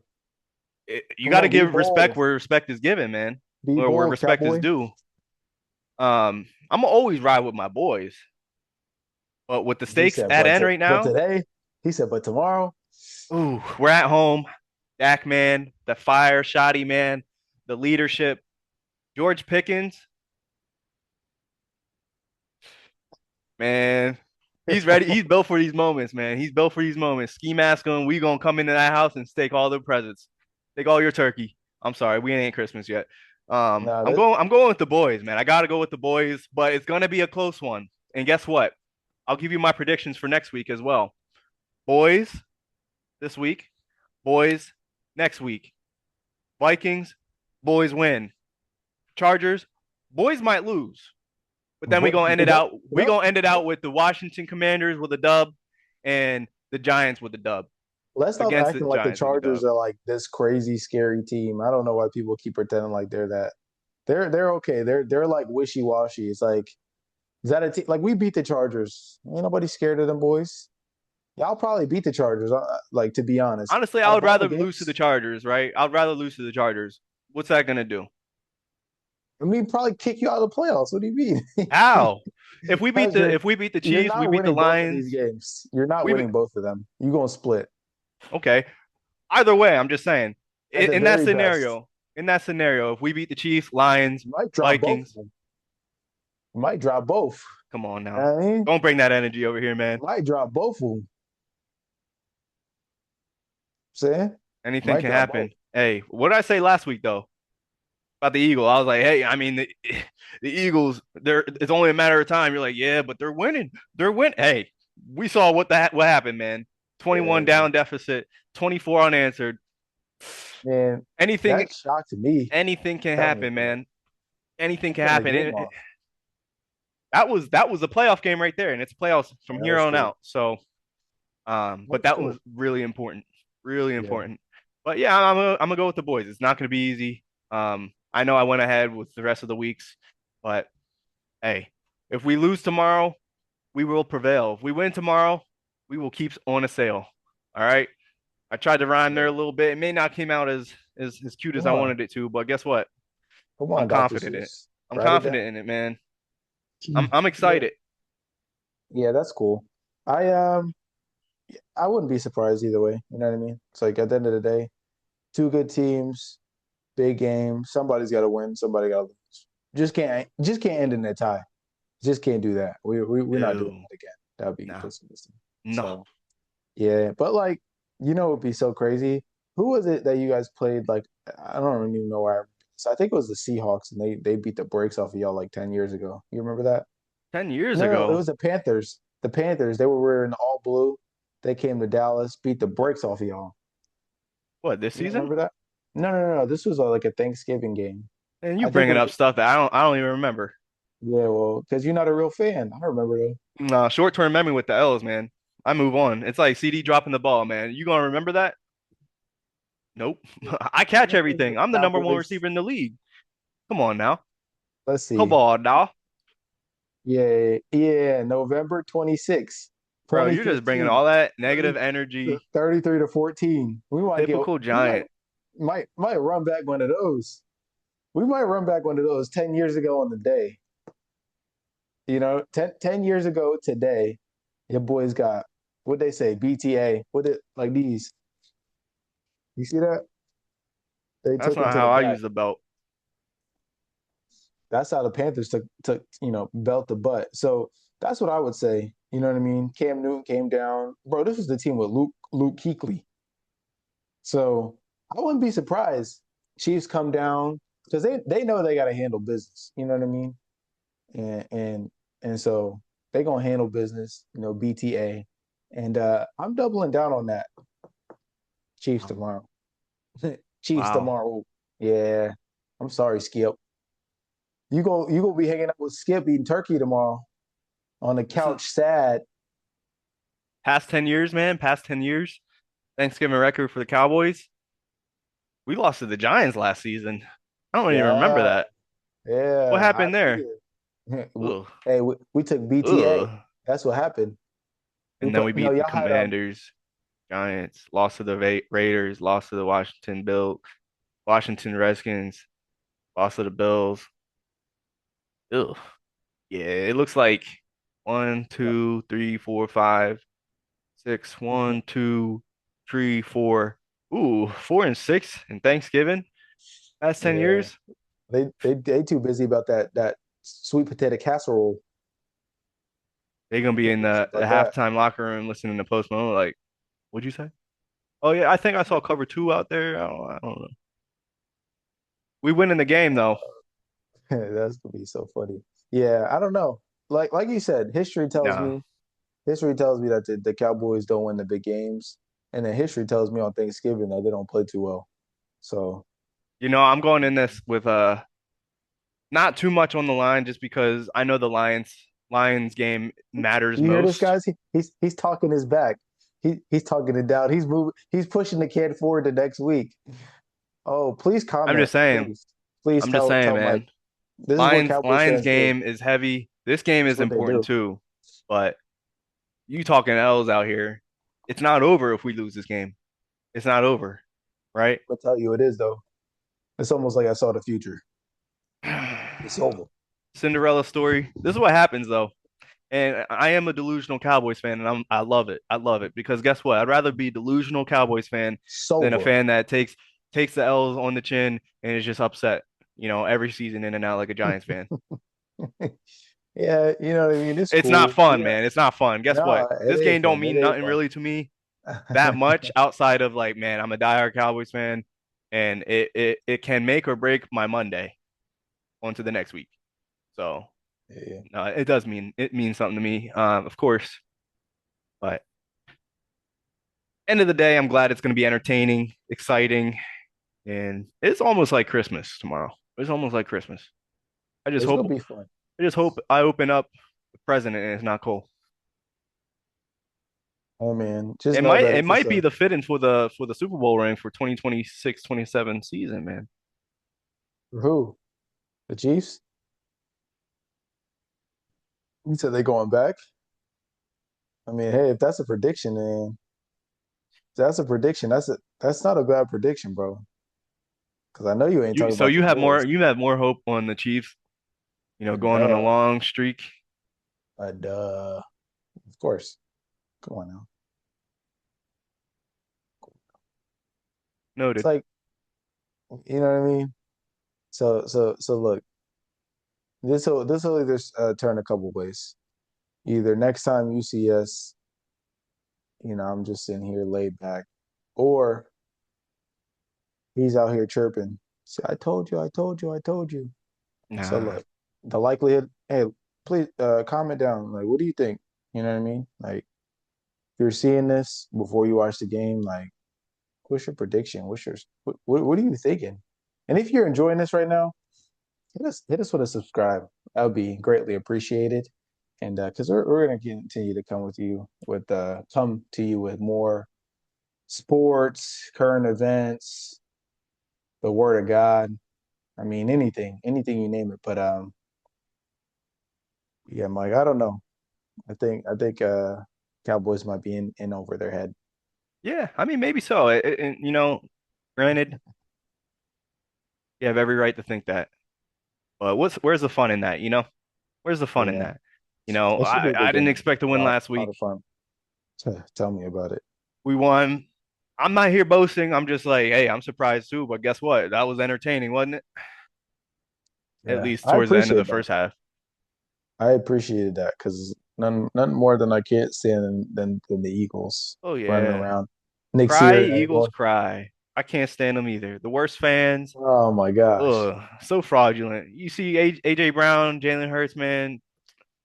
You Come got to on, be give respect bold. where respect is given, man, Be or where bold, respect is cowboy. due. I'm gonna always ride with my boys, but with the He stakes said, at end right but now, today, he said, but tomorrow, ooh, we're at home. Dak man, the fire, shoddy man, the leadership, George Pickens, man, he's ready. He's built for these moments, man. He's built for these moments. Ski mask on. We gonna come into that house and stake all the presents. Take all your turkey. I'm sorry, we ain't Christmas yet. nah, I'm that going. I'm going with the boys, man. I gotta go with the boys, but it's gonna be a close one. And guess what? I'll give you my predictions for next week as well. Boys this week. Boys next week. Vikings. Boys win. Chargers. Boys might lose. But then we but gonna end it that, out. We gonna end it out with the Washington Commanders with a dub, and the Giants with a dub let's stop against the acting like the Giants with a Chargers dub. are like this crazy, scary team. I don't know why people keep pretending like they're that. They're okay. They're like wishy washy. It's like is that a team? Like we beat the Chargers. Ain't nobody scared of them boys. Y'all probably beat the Chargers. Like to be honest, Honestly, I out would of all the rather lose to the games, Chargers, right? I'd rather lose to the Chargers. What's that gonna do? I mean, probably kick you out of the playoffs. What do you mean? How? If we beat Because the if we beat the you're Chiefs, we not beat the winning both of these Lions. games. You're not We winning both of them. You're gonna split okay. Either way, I'm just saying. at the In that very best. scenario, if we beat the Chiefs, Lions, You might drop both of Vikings, them. You might drop both. come on now. I mean, Don't bring that energy over here, man. you might drop both of them. Saying Anything might can drop both. happen. Hey, what did I say last week though about the Eagle? I was like, hey, I mean the Eagles, they're it's only a matter of time. You're like, yeah, but they're winning. They're winning. Hey, we saw what happened, man. 21 Yeah, down deficit, 24 unanswered. man, Anything that shocked me. anything can Tell me happen, about it. man. Anything can Turn the happen. game off. That was a playoff game right there, and it's playoffs from Yeah, here that's on cool. out. So, but That's that was cool. really important, really Yeah. important. But yeah, I'm gonna go with the boys. It's not gonna be easy. I know I went ahead with the rest of the weeks, but hey, if we lose tomorrow, we will prevail. If we win tomorrow, we will keep on a sail. All right. I tried to rhyme there Yeah. a little bit. It may not came out as cute as Come I on. wanted it to, but guess what? Come I'm on, Dr. confident in it. Seuss. I'm Write it confident down. in it, man. I'm Yeah. excited. Yeah, that's cool. I I wouldn't be surprised either way. You know what I mean? It's like at the end of the day, two good teams, big game. Somebody's got to win. Somebody got to lose. Just can't end in a tie. Just can't do that. We're not doing Ew. that again. That would be No. pessimistic. No. So yeah, but like it would be so crazy. Who was it that you guys played? Like I don't even know where. So I think it was the Seahawks, and they beat the brakes off of y'all like 10 years ago. You remember that? 10 years No, it ago. was the Panthers. The Panthers. They were wearing all blue. They came to Dallas, beat the brakes off of y'all. What, this You don't season? remember that? No, no, no, no. This was like a Thanksgiving game. And you I think it bringing was. up stuff that I don't even remember. Yeah, well, because you're not a real fan. I remember though. No, short-term memory with the L's, man. I move on. It's like CD dropping the ball, man. You gonna remember that? Nope. I catch everything. I'm the number one Cowboys. receiver in the league. Come on now. Let's Come see. on now. Yeah, yeah, November 26th, Bro, you're just bringing 2015, all that 30, negative energy. 33 to 14. Typical We might Giant. might run back one of those. We might run back one of those 10 years ago on the day. 10 years ago today, your boys got what they say, BTA. What it like these. You see that? They That's took him not to the how I back. use the belt. That's how the Panthers took belt to butt. So that's what I would say. You know what I mean? Cam Newton came down, bro. This was the team with Luke Kuechly. So I wouldn't be surprised Chiefs come down because they know they got to handle business. You know what I mean? And so they gonna handle business. BTA, and I'm doubling down on that. Chiefs tomorrow. Chiefs Wow. tomorrow. Yeah. I'm sorry, Skip. You gonna be hanging out with Skip eating turkey tomorrow on the This is couch, sad. past 10 years, man. Past 10 years. Thanksgiving record for the Cowboys. We lost to the Giants last season. I don't even remember Yeah, that. What yeah. I happened there? did. Ugh. Hey, we took BTA. Ugh. That's what happened. We And then we put no, beat the y'all had Commanders, Giants, lost to the Raiders, lost to the Washington Redskins, lost to the Bills. Ugh. Yeah, it looks like one, two, three, four, five, six, one, two, three, four. Ooh, 4 and 6 in Thanksgiving. That's 10 yeah. years. They too busy about that sweet potato casserole. They're gonna be Too in busy the about that. halftime locker room listening to Post Malone. Like, what'd you say? Oh yeah, I think I saw cover two out there. I don't know. We win in the game though. That's gonna be so funny. Yeah, I don't know. Like you said, No. history tells me that the Cowboys don't win the big games, and then history tells me on Thanksgiving that they don't play too well. So I'm going in this with not too much on the line just because I know the Lions game matters you hear this, most. guys? He's talking his back. He's talking it down. He's moving. He's pushing the kid forward to next week. Oh, please I'm comment. just saying. Please I'm just saying, tell Mike. man. This is what Cowboys Lions fans do. game is heavy. This game This is is what they important do. too. But you talking L's out here. It's not over if we lose this game. It's not over, right? I'll tell you it is though. It's almost like I saw the future. It's over. Cinderella story. This is what happens though. And I am a delusional Cowboys fan, and I love it. I love it because guess what? I'd rather be a delusional Cowboys fan than a Sober. fan that takes the L's on the chin and is just upset, every season in and out like a Giants fan. Yeah, you know what I mean. It's It's not cool. fun, Yeah. man. It's not fun. Guess No, what? it This ain't game don't fun. It mean ain't nothing fun. really to me that much outside of like, man, I'm a diehard Cowboys fan, and it can make or break my Monday on to the next week. So Yeah. no, it means something to me, of course. But end of the day, I'm glad it's going to be entertaining, exciting, and it's almost like Christmas tomorrow. It's almost like Christmas. I just It's hope gonna be fun. I open up the present and it's not cold. Oh man, just know that It it's just might be a the fitting for the Super Bowl ring for 2026-27 season, man. who? The Chiefs? You said they going back? I mean, hey, if that's a prediction, then that's a prediction. That's not a bad prediction, bro. Because I know you ain't talking about your boys. You have more hope on the Chiefs, going on a Duh. long streak. Duh. Of course. Come on now. It's Noted. like, you know what I mean? So look, this will either turn a couple ways. Either next time you see us, I'm just sitting here laid back, or he's out here chirping. Say, I told you, I told you, I told you. So Nah. look, the likelihood, hey, please comment down. Like, what do you think? You know what I mean? Like, if you're seeing this before you watch the game, like, what's your prediction? What are you thinking? And if you're enjoying this right now, hit us with a subscribe. That would be greatly appreciated. And because we're gonna continue to come to you with more sports, current events, the word of God. I mean anything you name it. But yeah, Mike, I don't know. I think Cowboys might be in over their head. Yeah, I mean maybe so. And granted, you have every right to think that. But where's the fun in that, you know? Where's the fun in Yeah, that? You know, it should be a I good didn't game. expect to A win lot, last a lot week. of fun. Tell me about it. We won. I'm not here boasting. I'm just like, hey, I'm surprised too, but guess what? That was entertaining, wasn't it? At Yeah, least I towards the end of the appreciate that. first half. I appreciated that because none more than I can't stand than the Eagles Oh running yeah. around. Nick Cry, Sierra Eagles going, cry. I can't stand them either. The worst fans. oh my gosh. Ugh, so fraudulent. You see AJ Brown, Jalen Hurts, man.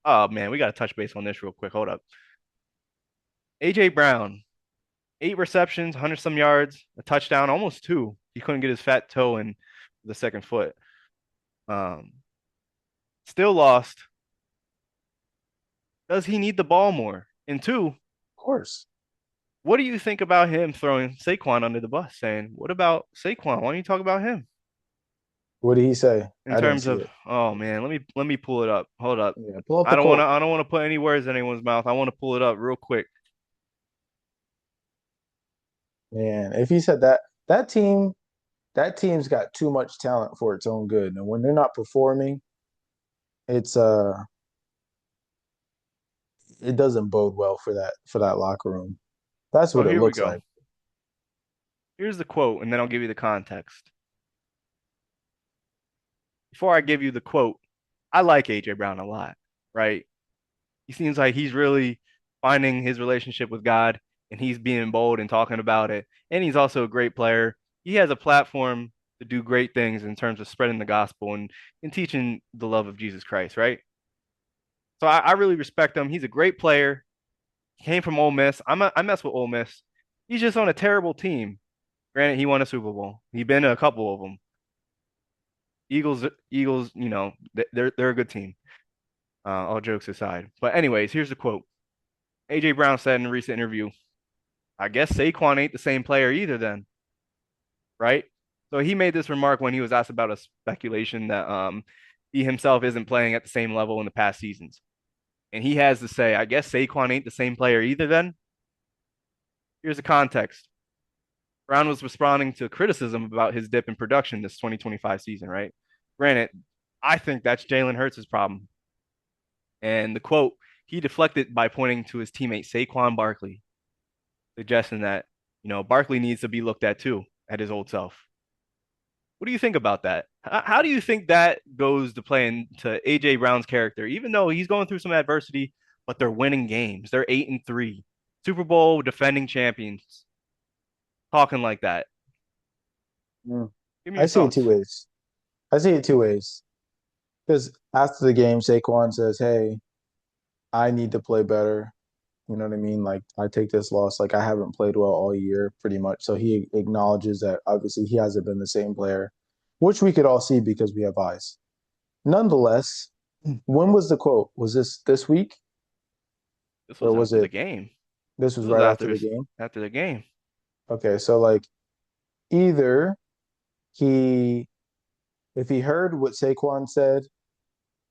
Oh man, we got to touch base on this real quick. Hold up. AJ Brown, 8 receptions, 100 some yards, a touchdown, almost two. He couldn't get his fat toe in the second foot. Um, Still lost. Does he need the ball more? And two, Of course. what do you think about him throwing Saquon under the bus, saying, "What about Saquon? Why don't you talk about him?" What did he say? In I didn't terms see of, it. oh man, let me pull it up. Hold up. Yeah, pull up the quote. I don't want to put any words in anyone's mouth. I want to pull it up real quick. Man, if he said that team, that team's got too much talent for its own good. And when they're not performing, it's it doesn't bode well for that locker room. That's So what it here we looks go. like. Here's the quote, and then I'll give you the context. Before I give you the quote, I like AJ Brown a lot, right? He seems like he's really finding his relationship with God and he's being bold and talking about it. And he's also a great player. He has a platform to do great things in terms of spreading the gospel and teaching the love of Jesus Christ, right? So I really respect him. He's a great player. He came from Ole Miss. I mess with Ole Miss. He's just on a terrible team. Granted, he won a Super Bowl. He's been to a couple of them. Eagles, they're a good team. All jokes aside. But anyways, here's the quote. AJ Brown said in a recent interview, I guess Saquon ain't the same player either then, right? So he made this remark when he was asked about a speculation that he himself isn't playing at the same level in the past seasons. And he has to say, I guess Saquon ain't the same player either then. Here's the context. Brown was responding to criticism about his dip in production this 2025 season, right? Granted, I think that's Jalen Hurts' problem. And the quote, he deflected by pointing to his teammate Saquon Barkley, suggesting that, Barkley needs to be looked at too, at his old self. What do you think about that? How do you think that goes to play into AJ Brown's character, even though he's going through some adversity, but they're winning games. They're 8-3. Super Bowl defending champions. Talking like that. Mm. Give me I your see it two thoughts. ways. I see it two ways. Because after the game, Saquon says, "Hey, I need to play better." You know what I mean? Like I take this loss. Like I haven't played well all year, pretty much. So he acknowledges that obviously he hasn't been the same player, which we could all see because we have eyes. Nonetheless, when was the quote? Was this week This or was was after the it? game. This was This was right after the game. after the game. Okay, so like either he, if he heard what Saquon said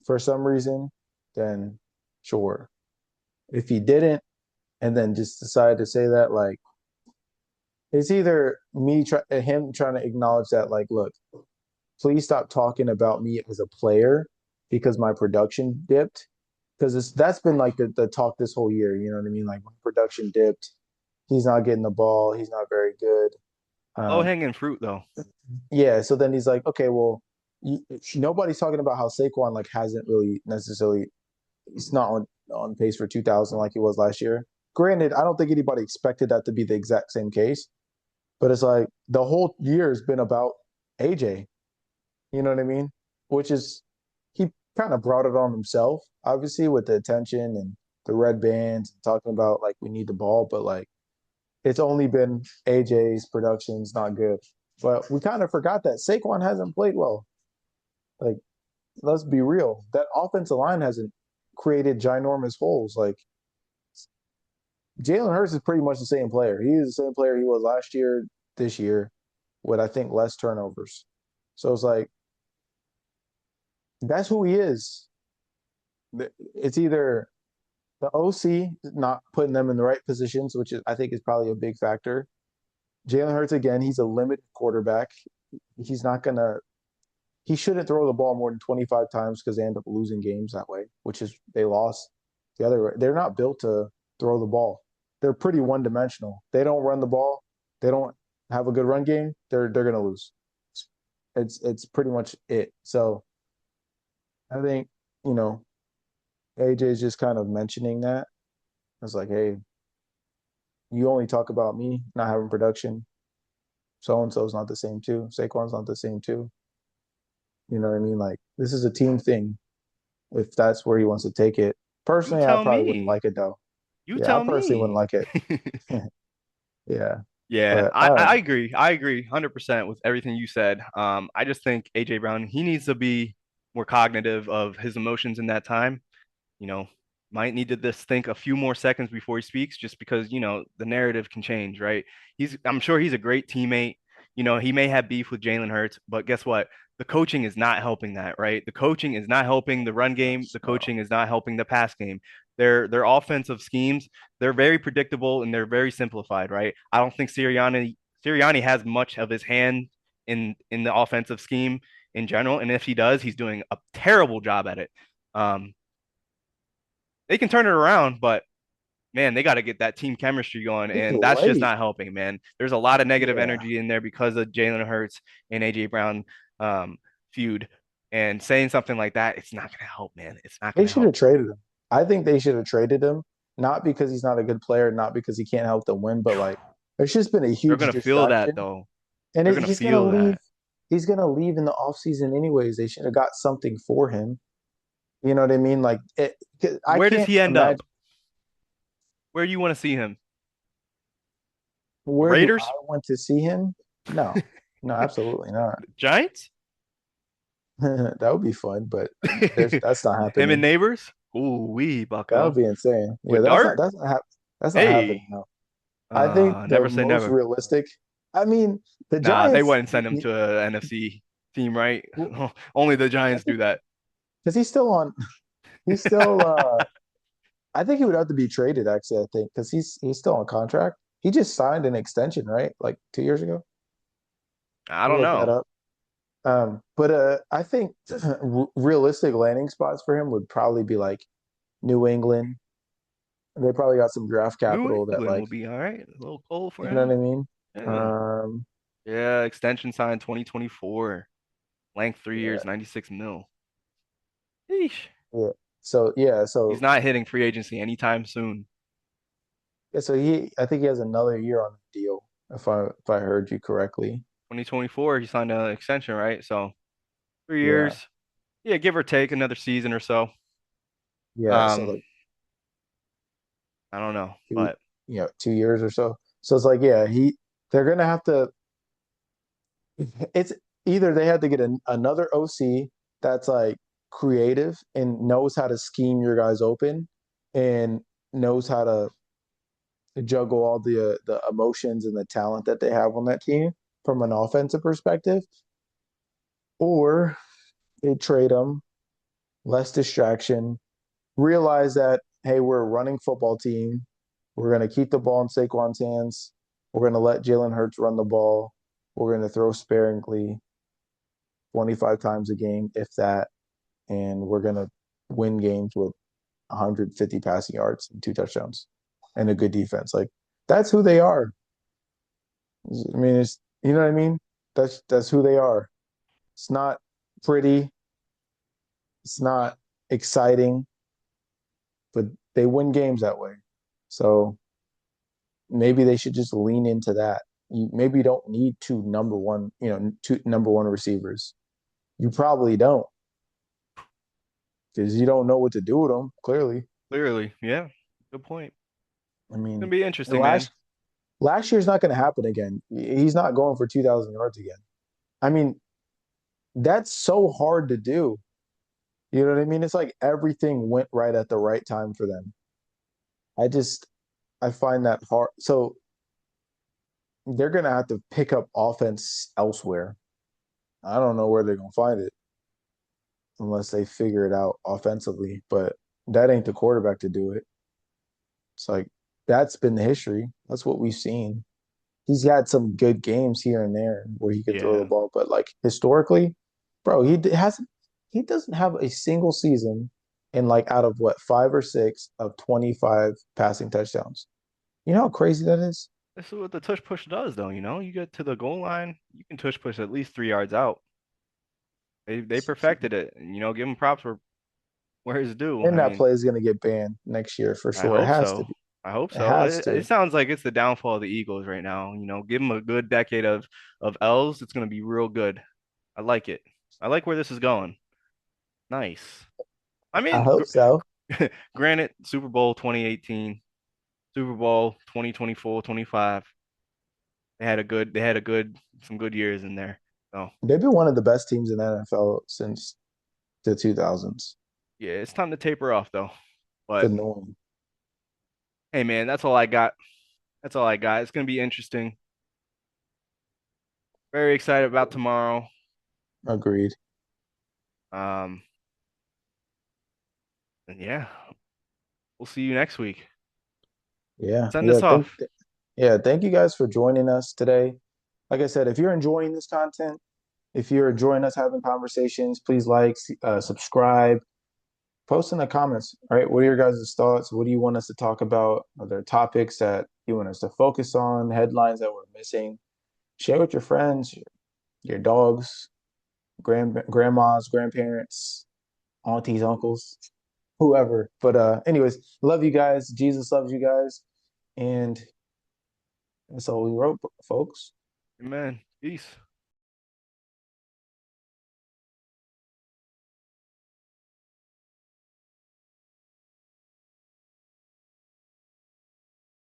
for some reason, then sure. If he didn't, and then just decided to say that, like it's either him trying to acknowledge that, like, look, please stop talking about me as a player because my production dipped. Because that's been like the talk this whole year. You know what I mean? Like my production dipped. He's not getting the ball. He's not very good. Low Um, hanging fruit though. yeah, so then he's like, okay, well, nobody's talking about how Saquon like hasn't really necessarily he's not on pace for 2000 like he was last year. Granted, I don't think anybody expected that to be the exact same case, but it's like the whole year has been about AJ. You know what I mean? Which is he kind of brought it on himself, obviously, with the attention and the red bands, talking about like we need the ball, but like it's only been AJ's production's not good. But we kind of forgot that Saquon hasn't played well. Like, let's be real. That offensive line hasn't created ginormous holes. Like Jalen Hurts is pretty much the same player. He is the same player he was last year, this year, with I think less turnovers. So it's like that's who he is. It's either the OC not putting them in the right positions, which is, I think is probably a big factor. Jalen Hurts again, he's a limited quarterback. He's not gonna he shouldn't throw the ball more than 25 times because they end up losing games that way, which is they lost the other way. They're not built to throw the ball. They're pretty one dimensional. They don't run the ball. They don't have a good run game. They're gonna lose. It's pretty much it. So I think, you know, AJ is just kind of mentioning that. It's like, hey, you only talk about me not having production. So and so's not the same too. Saquon's not the same too. You know what I mean? Like this is a team thing. If that's where he wants to take it. You Personally, I tell probably wouldn't me. like it though. You Yeah, I tell personally wouldn't me. like it. Yeah, Yeah, but I agree. I agree 100% with everything you said. I just think AJ Brown, he needs to be more cognitive of his emotions in that time. You know, might need to just think a few more seconds before he speaks, just because, the narrative can change, right? I'm sure he's a great teammate. He may have beef with Jalen Hurts, but guess what? The coaching is not helping that, right? The coaching is not helping the run game. The no, coaching is not helping the pass game. Their offensive schemes, they're very predictable and they're very simplified, right? I don't think Sirianni has much of his hand in the offensive scheme in general, and if he does, he's doing a terrible job at it. Um, they can turn it around, but man, they got to get that team chemistry going, it's and that's just late. not helping, man. There's a lot of negative Yeah, energy in there because of Jalen Hurts and AJ Brown um, feud, and saying something like that, it's not going to help, man. It's not they going to should help. have traded him. I think they should have traded him, not because he's not a good player, not because he can't help them win, but like it's just been a They're huge going to feel that distraction. though. And They're going to he's gonna feel leave. that. He's gonna leave in the offseason anyways. They should have got something for him. You know what I mean? Like it, I Where does can't he end up? imagine. Where do you want to see him? The Where do I Raiders? want to see him? No, no, absolutely not. The Giants? That would be fun, but that's not Him and happening. neighbors? Ooh, wee, That would Bucko. be insane. Yeah, With Dart? that's not happening. Hey, No, I think the never say most never. realistic. I mean, the Nah, they Giants, wouldn't send him to an NFC team, right? Only the Giants do that. because he's still on. He's still. I think he would have to be traded. Actually, I think because he's still on contract. He just signed an extension, right? Like 2 years ago. I Let me don't look that know. up. But I think realistic landing spots for him would probably be like New England. They probably got some draft New capital that England like, will be all right. A little cold for you know what I him. mean? Yeah. Um, Yeah, extension signed 2024. Length 3 years, yeah, 96 mil. Eesh. yeah. So yeah, He's so not hitting free agency anytime soon. yeah, so I think he has another year on the deal, if I heard you correctly. 2024, he signed an extension, right? So three Yeah, years. Yeah, give or take another season or so. yeah. So Um, like I don't know, two, but 2 years or so. So it's like, yeah, they're gonna have to. It's either they have to get another OC that's like creative and knows how to scheme your guys open and knows how to juggle all the emotions and the talent that they have on that team from an offensive perspective, or they trade them, less distraction, realize that hey, we're a running football team. We're going to keep the ball in Saquon's hands. We're going to let Jalen Hurts run the ball. We're going to throw sparingly 25 times a game, if that, and we're going to win games with 150 passing yards and 2 touchdowns and a good defense. Like that's who they are. I mean, You know what I mean? That's who they are. It's not pretty, it's not exciting, but they win games that way. So maybe they should just lean into that. You maybe don't need two number one, two number one receivers. You probably don't because you don't know what to do with them, clearly. Clearly, yeah. Good point. I It's gonna mean, be interesting, man. last year's not going to happen again. He's not going for 2,000 yards again. I mean, that's so hard to do. You know what I mean? It's like everything went right at the right time for them. I just I find that hard. So they're going to have to pick up offense elsewhere. I don't know where they're going to find it unless they figure it out offensively, but that ain't the quarterback to do it. It's like that's been the history. That's what we've seen. He's had some good games here and there where he could throw the Yeah. ball, but like historically, bro, hasn't he doesn't have a single season in like out of what 5 or 6 of 25 passing touchdowns. You know how crazy that is? This is what the tush push does, though. You get to the goal line, you can tush push at least 3 yards out. They perfected it. And, give them props where it's due. And I that mean, play is going to get banned next year for I sure. It hope has to so. be. I hope It so. has It to. sounds like it's the downfall of the Eagles right now. Give them a good decade of L's. It's gonna be real good. I like it. I like where this is going. Nice. I I mean, hope so. granted, Super Bowl 2018, Super Bowl 2024, 25. They had some good years in there. So They've been one of the best teams in the NFL since the 2000s. yeah, it's time to taper off though. It's But annoying. hey, man, that's all I got. That's all I got. It's gonna be interesting. Very excited about tomorrow. Agreed. Um, and yeah, we'll see you next week. Yeah. Send us off. Yeah, thank you guys for joining us today. Like I said, if you're enjoying this content, if you're enjoying us having conversations, please like, subscribe, post in the comments. All right, what are your guys' thoughts? What do you want us to talk about? Are there topics that you want us to focus on? Headlines that we're missing? Share with your friends, your dogs, grandmas, grandparents, aunties, uncles, whoever. But anyways, love you guys. Jesus loves you guys, and that's all we wrote, folks. Amen. Peace.